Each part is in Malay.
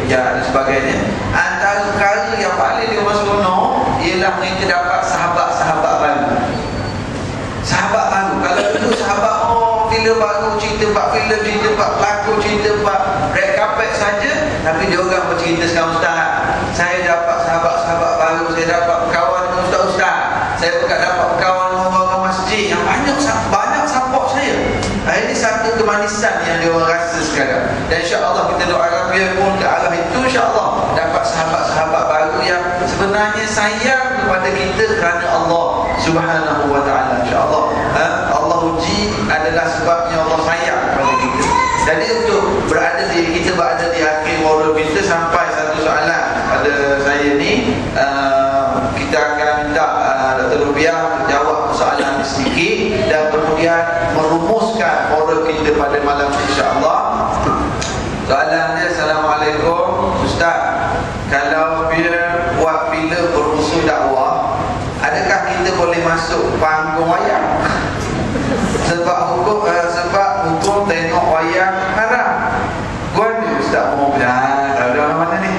bijak dan sebagainya. Antara perkara yang paling dia seronok ialah mereka dapat sahabat-sahabat baru. Sahabat baru. Kalau dulu sahabat filem baru, cerita bab filem, cerita bab pelakon, cerita bab red carpet saja, tapi dia orang bercerita sekarang, ustaz, saya dapat sahabat-sahabat baru, saya dapat berkawan dengan ustaz-ustaz, saya dapat berkawan dengan orang-orang masjid yang banyak support saya. Ini satu kemanisan yang dia orang rasa sekarang. Dan insya-Allah kita doakan biar pun ke arah itu, insya-Allah dapat sahabat-sahabat baru yang sebenarnya sayang kepada kita kerana Allah Subhanahu wa taala. Insya-Allah Allah uji adalah sebabnya Allah sayang kepada kita. Jadi untuk kita berada di akhir moral kita, sampai satu soalan pada saya ni, kita akan minta Dr. Rubiah jawab soalan sedikit dan kemudian merumuskan moral kita pada malam ini, insya-Allah. Soalan dia, Assalamualaikum Ustaz, kalau dia buat filem berusul dakwah, adakah kita boleh masuk panggung wayang? Sebab hukum tengok wayang haram. Guana Ustaz mohon pencerahan. Tahu dah orang mana ni?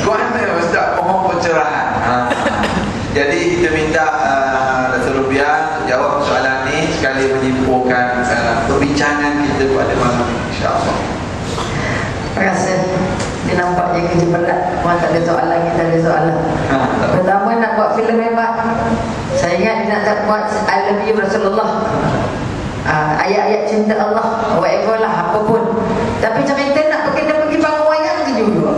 Guana Ustaz mohon pencerahan. Jadi kita minta Dr. Rubiah jawab soalan ni sekali menyimpulkan perbincangan kita pada malam ini, insya-Allah. Rasa dia nampaknya kerja berat. Orang tak ada soalan, kita ada soalan. Pertama, nak buat filem hebat. Saya ingat dia nak buat I love you Rasulullah, ayat-ayat cinta Allah, whatever lah, apapun. Tapi cerita nak kita pergi panggung wayang tu juga.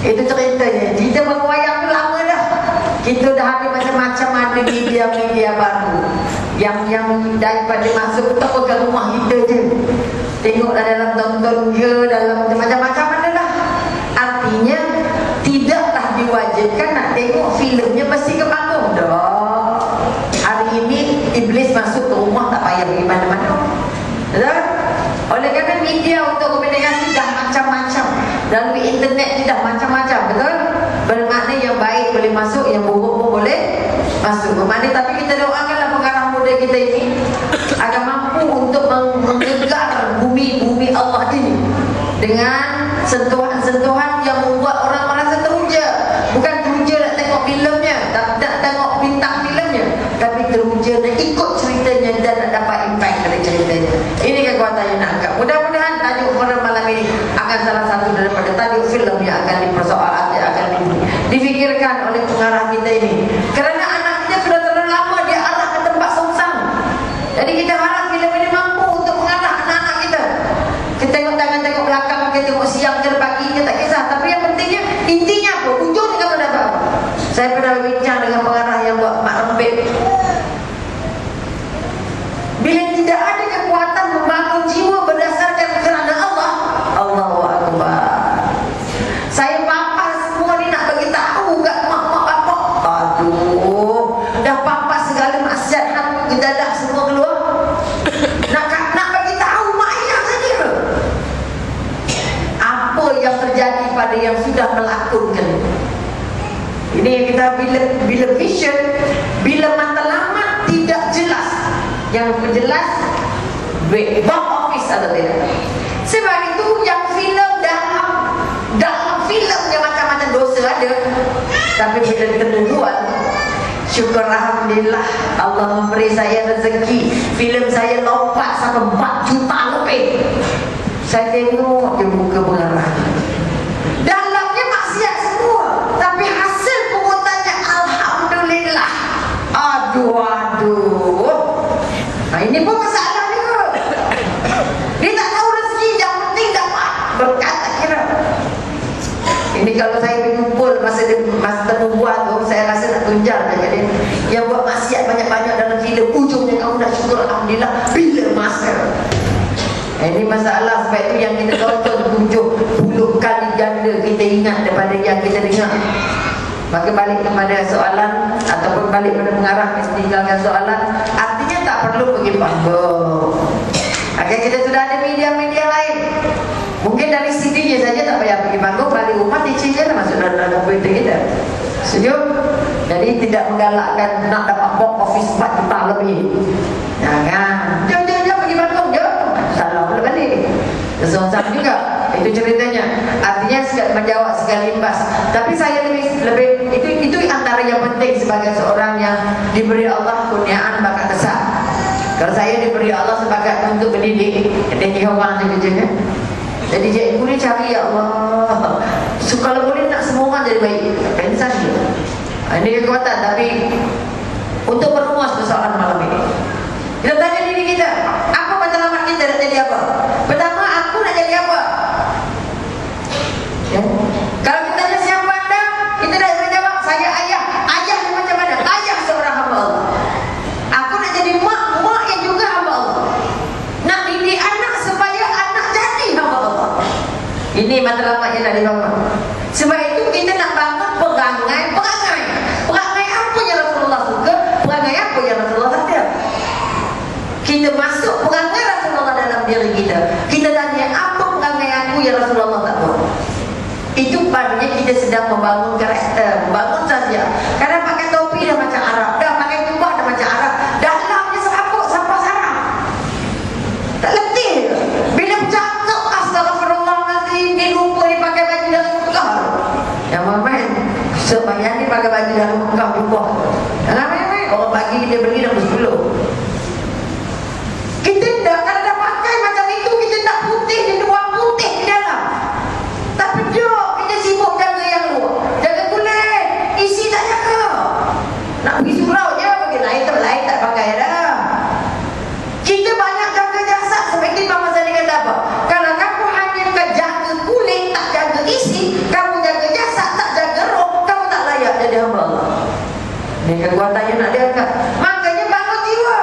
Itu ceritanya. Kita panggung wayang tu lama dah. Kita dah ada macam-macam, ada media-media baru yang daripada masuk kita ke rumah kita je, tengoklah dalam tonton je, dalam macam-macam ada lah. Artinya tidaklah diwajibkan nak tengok filmnya mesti ke panggung dah. Hari ini iblis masuk ke rumah, tak payah pergi mana-mana. Betul? Oleh kerana media untuk komunikasi dah macam-macam, melalui internet ni dah macam-macam. Betul? Bermakna yang baik boleh masuk, yang buruk pun boleh masuk. Bermakna, tapi kita doakanlah pengarah muda kita ini agar mampu untuk menggegar bumi Allah ini dengan sentuhan-sentuhan yang membuat orang rasa teruja. Bukan teruja nak tengok filmnya, tak tengok bintang filmnya, tapi teruja nak ikut ceritanya dan nak dapat impact dari ceritanya. Ini kekuatan yang nak angkat. Mudah-mudahan tajuk pada malam ini akan salah satu daripada tajuk filem yang akan dipersoalkan, yang akan difikirkan oleh pengarah kita ini. Kerana anak kita sudah terlalu lama dia arah ke tempat songsang. Jadi kita harap filem ini mampu untuk mengarah anak-anak kita. Kita tengok tangan, tengok belakang, kita tengok siang ke pagi, kita tak kisah. Tapi yang pentingnya, intinya apa? Ujungnya kamu dapat. Saya pernah berbincang dengan pengarah yang buat Mak Rempit. Bila tidak ada kekuatan membangun jiwa berdasarkan kerana Allah, Allahu Akbar. Saya papas semua ni nak bagi tahu kat mak-mak bapak. Aduh, dah papas segala maksiat hati dadah semua keluar. Nak bagi tahu mak ayah saja. Apa yang terjadi pada yang sudah melakukan. Ini yang kita bila vision, bila matlamat tidak jelas. Yang menjelas duit box office atau tidak. Sebab itu yang filem dalam filem yang macam-macam dosa ada. Tapi bila kita buat, syukur alhamdulillah Allah memberi saya rezeki. Filem saya lompat sampai 4 juta lebih. Saya tengok dia muka pengarah, dalamnya maksiat semua, tapi hasil pungutannya alhamdulillah. Aduh. Nah, ini pun masalah juga. Dia tak tahu rezeki, yang penting dapat berkat, tak kira. Ini kalau saya berkumpul masa temu buat tu, saya rasa nak tunjang saja dia. Yang buat maksiat banyak-banyak dalam filem, ujungnya kamu dah syukur alhamdulillah bila masa. Ini masalah. Sebab itu yang kita tonton 70 kali ganda kita ingat daripada yang kita dengar. Maka balik kepada soalan, ataupun balik pada pengarah yang tinggalkan soalan, artinya tak perlu pergi panggung. Agar kita sudah ada media-media lain. Mungkin dari CD-nya saja tak payah pergi panggung, balik rumah teaching je lah masuk dalam komputer kita. Setuju? Jadi tidak menggalakkan nak dapat box office 4 juta lebih. Jangan. Jom pergi panggung, jom. Salah boleh balik. Kesonsang juga. Itu ceritanya. Artinya menjawab sekali limpah. Tapi saya lebih itu antara yang penting sebagai seorang yang diberi Allah kurniaan bakat besar. Kalau saya diberi Allah sebagai untuk mendidik, dan orang yang kerja kan. Jadi cikgu ni cari ya Allah. So, kalau boleh nak semua orang jadi baik. Pensar dia. Ini kekuatan, tapi untuk merumus persoalan malam ini. Kita tanya diri kita, apa matlamat kita nak jadi apa? Pertama, aku nak jadi apa? Ya. Kalau kita tanya siapa anda, kita dah menjawab, saya ayah. Ayah ni macam mana? Ayah seorang hamba Allah. Aku nak jadi mak yang juga hamba Allah. Nak didik anak supaya anak jadi hamba Allah. Ini matlamatnya dari bapa. Sebab itu kita nak bangun perangai apa yang Rasulullah suka, perangai apa yang Rasulullah tak ada. Kita masuk perangai Rasulullah dalam diri kita. Kita tanya, apa perangai aku yang Rasulullah tak buat? Itu padanya kita sedang membangun karakter, membangun saja. Kadang pakai topi dah macam Arab, dah pakai jubah dah macam Arab, dalamnya serabut sampai sarang. Tak letih. Bila bercakap astagfirullahaladzim, dia lupa dia pakai baju dari Mekah. Yang main sebayang dia pakai baju dari Mekah jubah. Jangan main-main. Orang pagi dia beli dah 10. Kita tak, kalau dah pakai macam itu, kita tak putih, dia luar putih di dalam. Tapi jom kita sibuk jaga yang luar, jaga kulit, isi tak jaga. Nak pergi surau je, pergi lain tak pakai dah. Kita banyak jaga jasad. Seperti Mama Sani kata apa? Kalau kamu hanya jaga kulit, tak jaga isi, kamu jaga jasad, tak jaga roh, kamu tak layak jadi hamba Allah. Ini kekuatannya nak diangkat. Makanya bangun jiwa.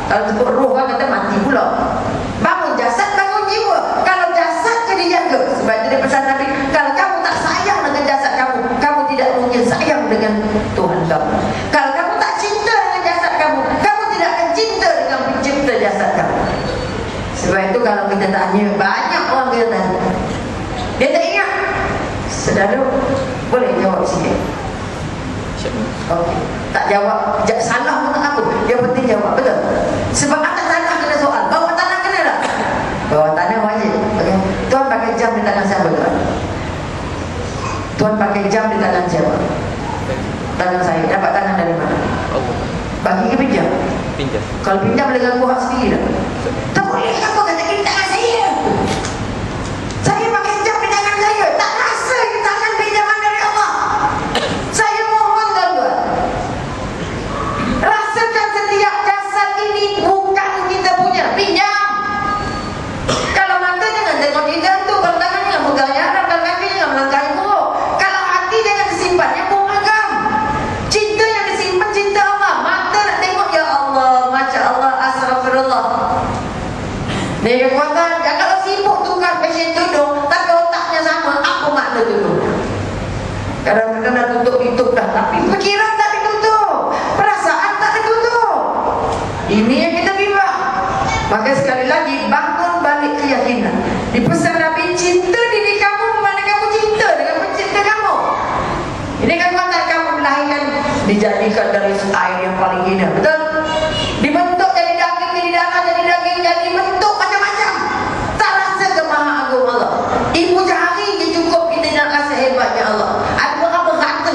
Kalau sebut roh kan kata mati pula. Bangun jasad, bangun jiwa. Kalau jasad je dijaga. Sebab itu dia pesan Nabi, kalau kamu tak sayang dengan jasad kamu, kamu tidak mungkin sayang dengan Tuhan kamu. Kalau kamu tak cinta dengan jasad kamu, kamu tidak akan cinta dengan pencipta jasad kamu. Sebab itu kalau kita tanya, banyak orang kita tanya, dia tak ingat. Saudara, boleh jawab sikit? Okey. Tak jawab, salah pun tak apa. Yang penting jawab, betul? Sebab atas tanah kena soal. Bawah tanah kena tak? Bawah tanah wajib. Okay. Tuan pakai jam di tangan siapa tuan? Tuan pakai jam di tangan siapa? Tangan saya. Dapat tangan dari mana? Bagi ke pinjam? Pinjam. Kalau pinjam dengan buah sendiri tak? Tak boleh apa kata di tangan saya. Saya pakai jam di tangan saya. Tak rasa di tangan pinjaman dari Allah. Saya mohon tuan-tuan, rasakan setiap jasad ini bukan kita punya, pinjam. Kalau mata jangan tengok di jantung, kalau tangan jangan pegang nyarap, kalau kaki jangan melangkahi buruk, kalau hati jangan disimpan yang beragam. Cinta yang disimpan cinta Allah. Mata nak tengok ya Allah, Masya Allah, astagfirullah. Ni kekuatan. Kalau sibuk tukar fashion tudung tapi otaknya sama, apa makna tudung? Kadang-kadang dah tutup YouTube dah, tapi fikiran tak ditutup, perasaan tak ditutup. Ini yang kita bimbang. Maka sekali lagi, bangun balik keyakinan. Dipesan Nabi, cinta diri kamu mana kamu cinta dengan pencipta kamu. Ini kan kekuatan kamu melahirkan, dijadikan dari air yang paling indah, betul? Dibentuk jadi daging, jadi darah, jadi daging, jadi bentuk macam-macam. Tak rasa ke Maha Agung Allah. Ibu jari je cukup kita nak rasa hebatnya Allah.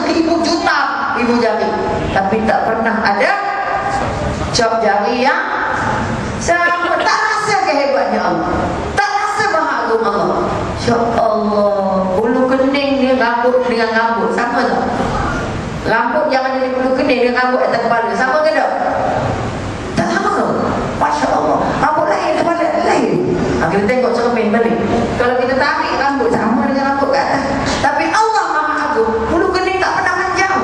Ibu juta ibu jari, tapi tak pernah ada cap jari yang sama. Tak rasa kehebatnya Allah, tak rasa Maha Agung Allah. Ya Allah, bulu kening dia rambut dengan rambut sama tak? Rambut jangan jadi bulu kening dengan rambut atas kepala sama ke tak? Tak sama. Masya Allah, rambut lain kepala lain. Kita tengok cermin balik. Kalau kita tarik rambut sama dengan rambut ke atas, tapi Allah Maha Agung, bulu kening tak pernah panjang,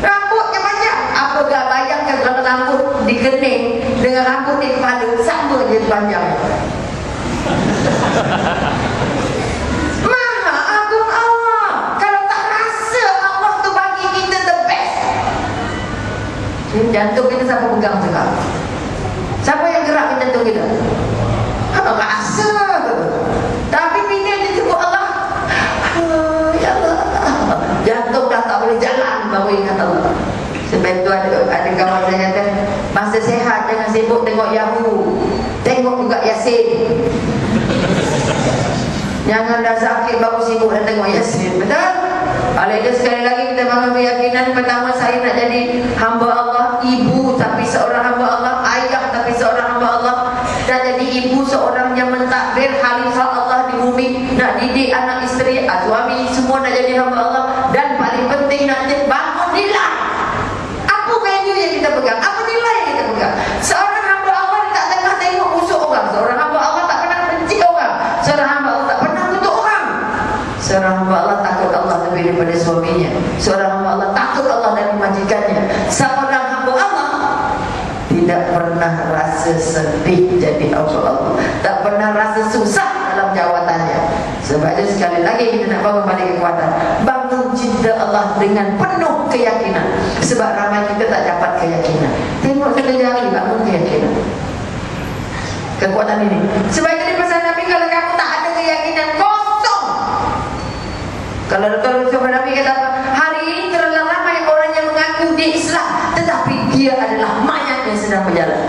rambutnya panjang. Apa gak bayangkan kalau rambut dikening dengan rambut di kepala sama je panjang. Maha Agung Allah. Kalau tak rasa Allah tu bagi kita the best, jantung kita siapa pegang juga? Siapa yang gerak jantung kita? Rasa. Tapi bila dia sebut Allah, ya Allah, jantung dah tak boleh jalan baru ingat Allah. Sebab itu ada kawan saya kata, masa sehat jangan sibuk tengok Yahoo, tengok juga Yasin. Jangan dah sakit baru sibuk dan tengok Yasin. Betul? Oleh itu sekali lagi kita bangun keyakinan. Pertama, saya nak jadi hamba Allah, ibu tapi seorang hamba Allah, ayah tapi seorang hamba Allah. Dan jadi ibu seorang yang mentadbir khalifah Allah di bumi, nak didik anak isteri, suami, semua nak jadi hamba Allah. Dan paling penting nak bangun nilai. Apa value yang kita pegang? Apa nilai yang kita pegang? Seorang hamba Allah tak tengah tengok musuh orang. Seorang hamba Allah tak pernah benci orang. Seorang hamba Allah tak pernah kutuk orang. Seorang hamba Allah takut Allah lebih daripada suaminya. Seorang hamba Allah takut Allah dari majikannya. Seorang hamba Allah tidak pernah rasa sedih jadi hamba Allah, tak pernah rasa susah dalam jawatannya. Sebab itu sekali lagi kita nak bangun balik kekuatan, bangun cinta Allah dengan penuh keyakinan. Sebab ramai kita tak dapat keyakinan. Tengok sekejap bangun keyakinan, kekuatan ini. Sebab itu pesan Nabi, kalau kamu tak ada keyakinan, kosong. Kalau Nabi kata, hari ini terlalu ramai orang yang mengaku dia Islam, tetapi dia adalah mayat yang sedang berjalan,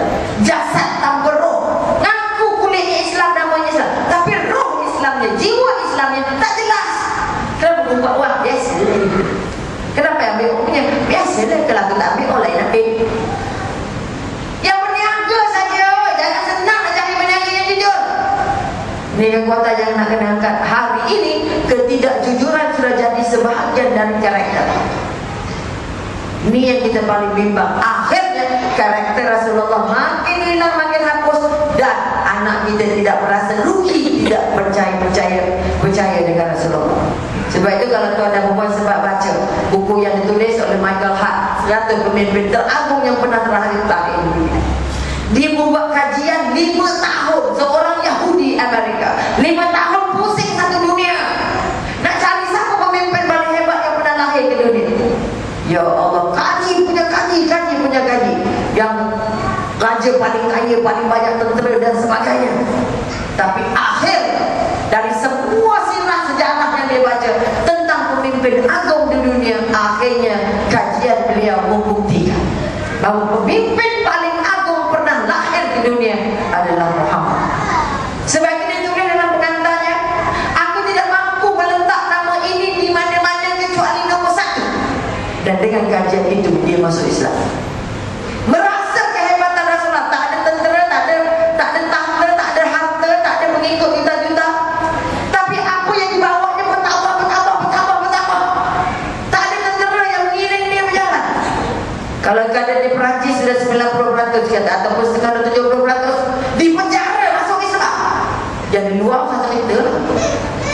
jasad tanpa roh. Ngaku kulitnya Islam, namanya Islam, tapi roh Islamnya, jiwa Islamnya tak jelas. Kenapa buat wah biasa dia? Kenapa ambil punya biasa dia? Kalau aku tak ambil, orang lain ambil. Yang berniaga saja, jangan senang nak cari berniaga yang jujur. Ini kekuatan yang nak kena angkat. Hari ini ketidakjujuran sudah jadi sebahagian dari karakter. Ini yang kita paling bimbang. Akhirnya karakter Rasulullah makin hilang, makin hapus, dan anak kita tidak merasa rugi, tidak percaya dengan Rasulullah. Sebab itu kalau tuan dan puan sempat baca buku yang ditulis oleh Michael Hart, 100 pemimpin teragung yang pernah terakhir di dunia. Dia membuat kajian 5 tahun, seorang Yahudi Amerika, 5 tahun pusing satu dunia nak cari siapa pemimpin paling hebat yang pernah lahir ke dunia. Ya Allah, kaji punya kaji, yang raja paling kaya, paling banyak tentera dan sebagainya. Tapi akhir dari semua sirah sejarah yang dia baca tentang pemimpin agung di dunia, akhirnya kajian beliau membuktikan bahawa pemimpin paling agung pernah lahir di dunia adalah Muhammad. Sebab itu ditulis dalam pengantarnya, aku tidak mampu meletak nama ini di mana-mana kecuali nombor 1. Dan dengan kajian itu dia masuk Islam. Merasa kehebatan Rasulullah, tak ada tentera, tak ada tahta, tak ada harta, tak ada pengikut juta-juta. Tapi apa yang dibawanya bertambah. Tak ada tentera yang mengiring dia berjalan. Kalau keadaan di Perancis sudah 90% kata, ataupun sekitar 70%, di penjara masuk Islam. Jadi luar satu itu.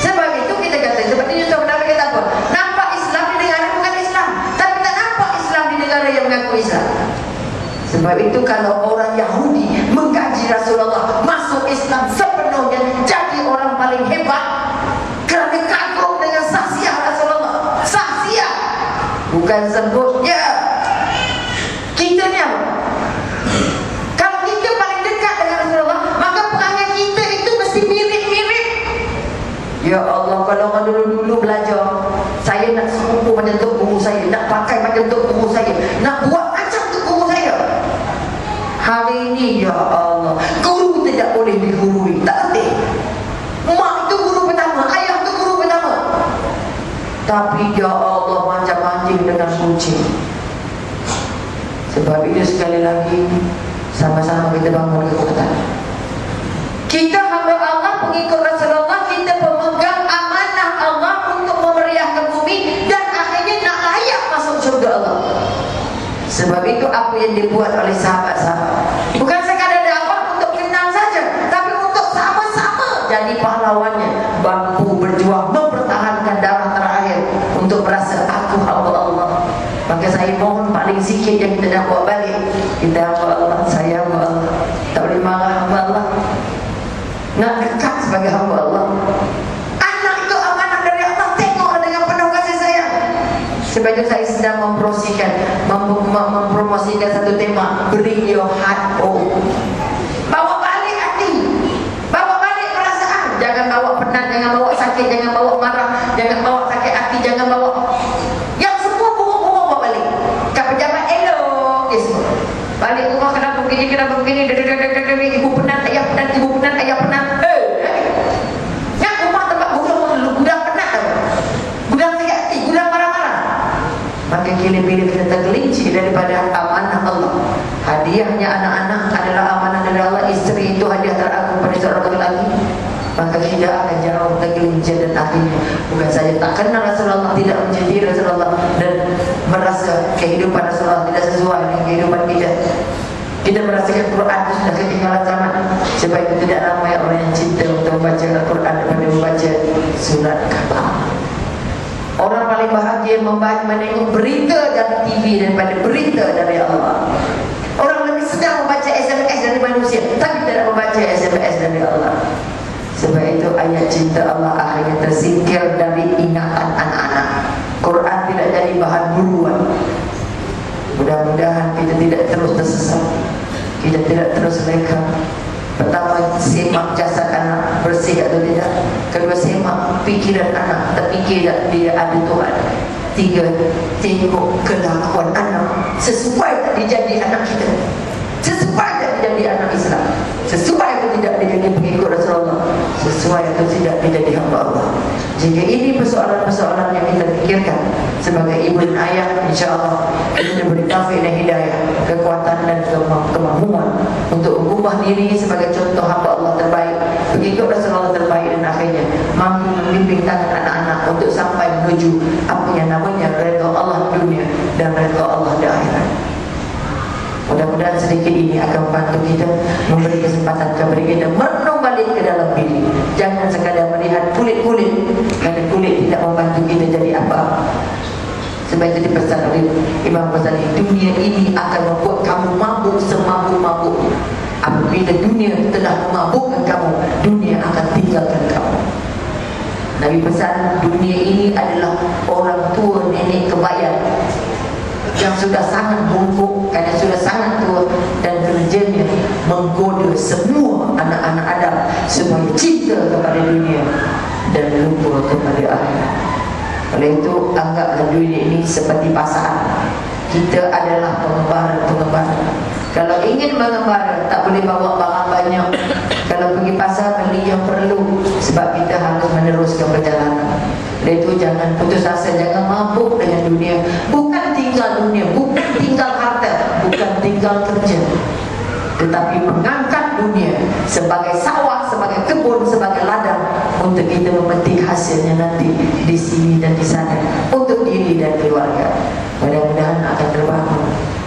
Sebab itu kita kata, sebab itu Yusuf Nabi kata apa? Nampak Islam di negara bukan Islam, tapi tak nampak Islam di negara yang mengaku Islam. Sebab itu kalau orang Yahudi mengkaji Rasulullah, masuk Islam sepenuhnya, jadi orang paling hebat kerana kagum dengan saksiah Rasulullah. Saksiah, bukan sebutnya. Kita ni apa? Kalau kita paling dekat dengan Rasulullah, maka perangai kita itu mesti mirip-mirip. Ya Allah, kalau dulu-dulu belajar, saya nak serupa macam tok guru saya, nak pakai macam tok guru saya, nak buat macam tok guru saya. Hari ini, ya Allah, guru tidak boleh digurui, tak boleh. Mak itu guru pertama, ayah itu guru pertama. Tapi ya Allah, macam anjing dengan kucing. Sebab itu sekali lagi, sama-sama kita bangun kekuatan. Kita hamba Allah, pengikut Rasulullah, kita pemegang amanah Allah untuk memeriahkan bumi dan akhirnya nak layak masuk surga Allah. Sebab itu apa yang dibuat oleh sahabat-sahabat, bukan sekadar dakwah untuk kenal saja, tapi untuk sama-sama jadi pahlawannya, mampu berjuang mempertahankan darah terakhir untuk merasa aku hamba Allah. Maka saya mohon paling sikit yang kita nak buat balik, kita hamba Allah, saya hamba Allah, tak boleh marah hamba Allah, nak dekat sebagai hamba Allah. Anak itu amanah dari Allah, tengok dengan penuh kasih sayang. Sebab itu saya sedang mempromosikan satu tema, bring your heart home. Bawa balik hati, bawa balik perasaan. Jangan bawa penat, jangan bawa sakit, jangan bawa marah, jangan bawa sakit hati, jangan bawa yang semua buruk-buruk bawa balik. Kat pejabat elok, yes. Balik rumah kenapa begini, ibu penat, ayah penat, ibu penat, ayah penat. Yang rumah tempat rinci daripada amanah Allah. Hadiahnya anak-anak adalah amanah dari Allah. Isteri itu hadiah teragung pada seorang lelaki. Maka tidak akan jauh kegelincir dan akhirnya bukan saja tak kenal Rasulullah, tidak menjadi Rasulullah, dan merasa kehidupan Rasulullah tidak sesuai dengan kehidupan kita. Kita merasakan Quran itu sudah ketinggalan zaman. Sebab itu tidak ramai orang yang cinta untuk membaca Al-Quran daripada membaca surat khabar. Orang paling bahagia menengok berita dari TV daripada berita dari Allah. Orang lebih senang membaca SMS dari manusia, tapi tidak membaca SMS dari Allah. Sebab itu ayat cinta Allah akhirnya tersingkir dari ingatan anak-anak. Quran tidak jadi bahan buruan. Mudah-mudahan kita tidak terus tersesat, kita tidak terus leka. Pertama, semak jasad anak bersih atau tidak. Kedua, semak pikiran anak, terfikir tak dia ada Tuhan. Tiga, tengok kelakuan anak sesuai tak dia jadi anak kita, sesuai tak dia jadi anak Islam, sesuai atau tidak dia jadi pengikut Rasulullah, sesuai atau tidak dia jadi hamba Allah. Jika ini persoalan-persoalan yang kita fikirkan sebagai ibu dan ayah, insyaAllah kita diberi taufik dan hidayah, kekuatan dan kemampuan untuk mengubah diri sebagai contoh hamba Allah terbaik, pengikut Rasulullah terbaik, dan akhirnya mampu membimbing tangan anak-anak untuk sampai menuju apa yang namanya redha Allah di dunia dan redha Allah di akhirat. Mudah-mudahan sedikit ini akan membantu kita, memberi kesempatan kepada kita merenung balik ke dalam diri. Jangan sekadar melihat kulit-kulit, kerana kulit tidak membantu kita jadi apa. Sebab itu dipesan oleh Imam Ghazali, dunia ini akan membuat kamu mabuk semabuk-mabuk. Apabila dunia telah memabukkan kamu, dunia akan tinggalkan kamu. Nabi pesan, dunia ini adalah orang tua nenek kebaya yang sudah sangat bungkuk kerana sudah sangat tua, dan kerjanya menggoda semua anak-anak Adam supaya cinta kepada dunia dan lupa kepada akhirat. Oleh itu, anggaplah dunia ini seperti pasar. Kita adalah pengembara. Kalau ingin mengembara, tak boleh bawa barang banyak. Kalau pergi pasar, beli yang perlu, sebab kita harus meneruskan perjalanan. Oleh itu, jangan putus asa, jangan mabuk dengan dunia. Bukan tinggal dunia, bukan tinggal harta, bukan tinggal kerja, tetapi mengangkat dunia sebagai sawah, sebagai kebun, sebagai ladang, untuk kita memetik hasilnya nanti di sini dan di sana, untuk diri dan keluarga. Mudah-mudahan akan terbangun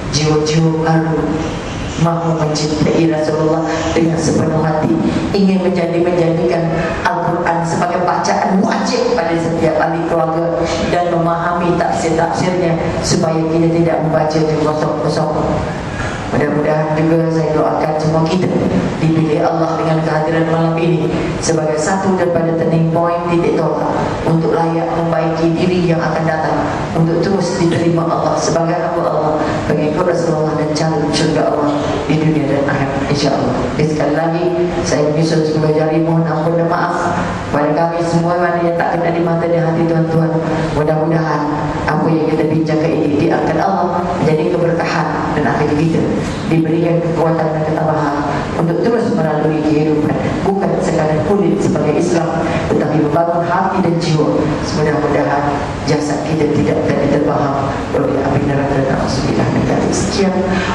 jiwa-jiwa baru, mahu mencintai Rasulullah dengan sepenuh hati, ingin menjadikan Al-Quran sebagai bacaan wajib pada setiap ahli keluarga, dan memahami tafsir-tafsirnya supaya kita tidak membaca kosong-kosong. Mudah-mudahan juga saya doakan semua kita dipilih Allah dengan kehadiran malam ini sebagai satu daripada turning point, titik tolak untuk layak membaiki diri yang akan datang, untuk terus diterima Allah sebagai hamba Allah, pengikut Rasulullah dan calon syurga Allah di dunia dan akhirat, insyaAllah. Sekali lagi saya menyusun sebagai jari, mohon ampun dan maaf kepada kami semua mana yang tak kena di mata dan hati tuan-tuan. Mudah-mudahan apa yang kita bincangkan ini diangkat Allah menjadi keberkahan, dan akhirnya kita diberikan kekuatan dan ketabahan untuk terus melalui kehidupan, bukan sekadar kulit sebagai Islam, tetapi membangun hati dan jiwa. Mudah-mudahan jasad kita tidak akan terbaham oleh api neraka. Na'udzubillah min dzalik. Sekian,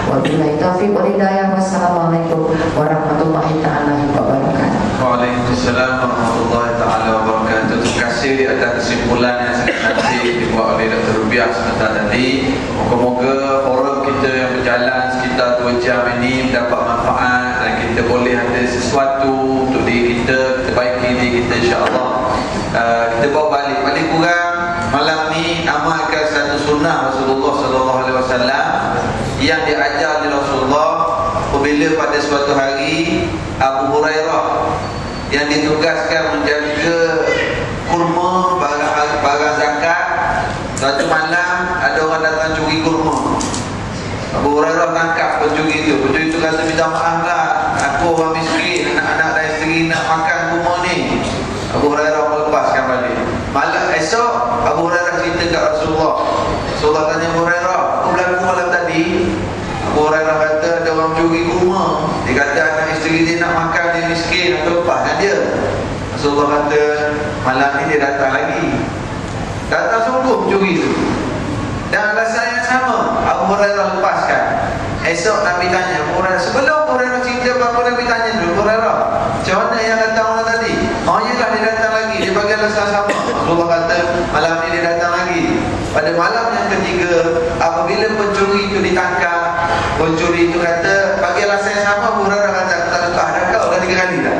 wabillahi taufiq wal hidayah. Wassalamualaikum warahmatullahi taala wabarakatuh. Waalaikumsalam warahmatullahi taala wabarakatuh. Terima kasih atas kesimpulan yang sangat nanti dibuat oleh Dr. Rubiah sebentar tadi. Moga-moga forum kita yang berjalan sekitar 2 jam ini mendapat manfaat, dan kita boleh ada sesuatu untuk diri kita, kita baiki diri kita, insyaAllah. Kita bawa balik kurang malam ni, amalkan satu sunnah Rasulullah SAW yang diajar oleh Rasulullah apabila pada suatu hari Abu Hurairah yang ditugaskan menjaga kurma barang zakat. Suatu malam ada orang datang curi kurma. Abu Hurairah tangkap pencuri itu. Pencuri itu kata, minta maaf lah, aku orang miskin, anak-anak dan isteri nak makan kurma ni. Abu Hurairah melepaskan balik. Malam esok Abu Hurairah cerita kat Rasulullah. Rasulullah tanya Abu Hurairah, apa berlaku malam tadi? Abu Hurairah kata, ada orang curi kurma. Dia kata anak isteri dia nak makan, dia miskin, aku lepaskan dia. Rasulullah kata, malam ni dia datang lagi. Datang sungguh pencuri itu, dan alasan yang sama. Abu Hurairah Esok Nabi tanya Abu Hurairah, sebelum Abu Hurairah cerita apa Nabi tanya dulu, Abu Hurairah, macam mana yang datang orang tadi? Oh iyalah, dia datang lagi, dia bagi alasan sama. Rasulullah kata malam ni dia datang lagi. Pada malam yang ketiga, apabila pencuri itu ditangkap, pencuri itu kata bagi alasan yang sama. Abu Hurairah kata, aku tak tukar dah kau, dah 3 kali dah.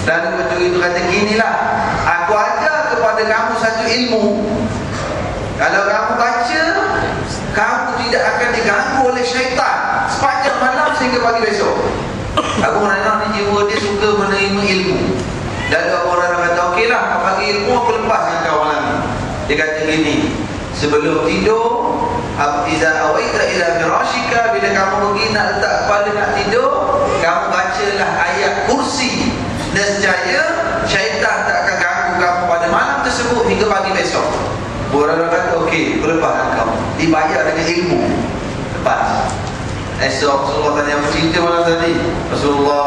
Dan pencuri itu kata, ginilah, aku ajar kepada kamu satu ilmu. Kalau kamu baca, kamu tidak akan diganggu oleh syaitan sepanjang malam sehingga pagi besok. Abu Hurairah ni jiwa dia suka menerima ilmu. Dan Abu Hurairah kata, okeylah, aku bagi ilmu, aku lepaskan kau malam ni. Dia kata gini, sebelum tidur, iza awaita ila firashika, bila kamu pergi nak letak kepala nak tidur, kamu bacalah ayat kursi. Nescaya syaitan tak akan ganggu kamu pada malam tersebut hingga pagi besok. Abu Hurairah kata, okey, aku lepaskan kau. Dibayar dengan ilmu. Lepas. Esok Rasulullah tanya apa cerita malam tadi. Rasulullah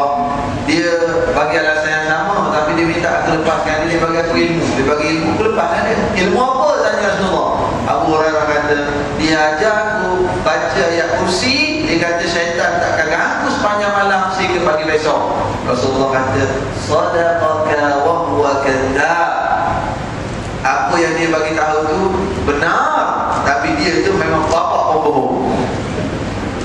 dia bagi alasan yang sama, tapi dia minta aku lepaskan dia bagi aku ilmu. Dia bagi ilmu, aku lepaskan dia. Ilmu apa? Tanya Rasulullah. Abu Hurairah kata, dia ajar aku baca ayat kursi. Dia kata syaitan tak akan ganggu sepanjang malam sehingga pagi besok. Rasulullah kata, sadaqaka wa huwa kadzdzab. Apa yang dia bagi tahu tu benar, tapi dia itu memang bapak pembohong.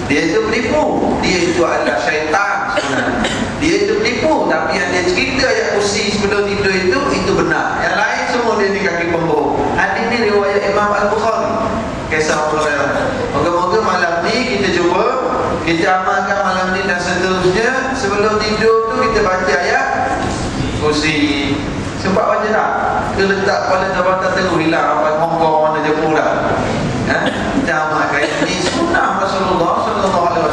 Dia itu penipu. Dia itu adalah syaitan sebenarnya. Dia itu penipu, tapi yang dia cerita ayat kursi sebelum tidur itu benar. Yang lain semua dia ni kaki pembohong. Hadis ni riwayat Imam Al-Bukhari. Kisah Abu Hurairah. Moga-moga malam ni kita cuba, kita amalkan malam ni dan seterusnya. Sebelum tidur tu kita baca ayat kursi. Sebab baca tak? Kita letak kepala jabatan terus hilang apa Hong Kong mana Jepun dah. Kita amalkan ini sunnah Rasulullah SAW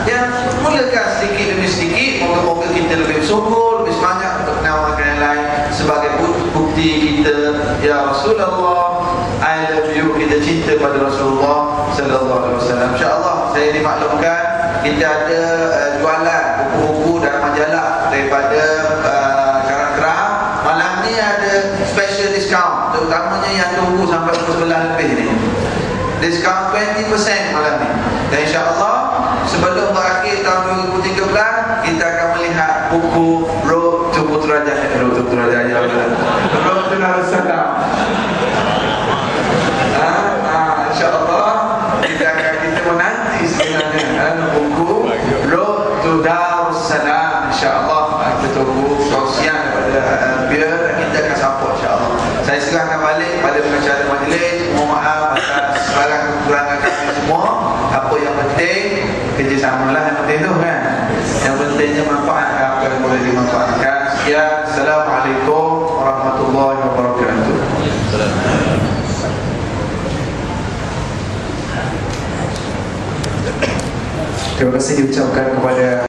yang mulakan sedikit demi sedikit. Moga-moga kita lebih bersyukur, lebih semangat untuk mengamalkan yang lain sebagai bukti kita, ya Rasulullah, I love you, kita cinta pada Rasulullah SAW. InsyaAllah saya dimaklumkan kita ada jualan buku-buku dan majalah daripada Karak-Keram. Malam ni ada special discount, terutamanya yang tunggu sampai pukul 11 lebih ni. Diskaun 20% malam ni. Dan insyaAllah sebelum berakhir tahun 2013 kita akan melihat buku Road to Putrajaya. Road to Putrajaya, Road to Darussalam. InsyaAllah kita menanti sebenarnya buku Road to Darussalam. InsyaAllah kita tunggu kongsian daripada Biar dan kita akan support insyaAllah. Saya serahkan balik pada pengacara majlis. Mohon maaf atas barang kekurangan kami semua. Apa yang penting, kerjasamalah yang penting tu kan. Yang pentingnya manfaatkan apa yang boleh dimanfaatkan. Sekian. Assalamualaikum warahmatullahi wabarakatuh. Terima kasih diucapkan kepada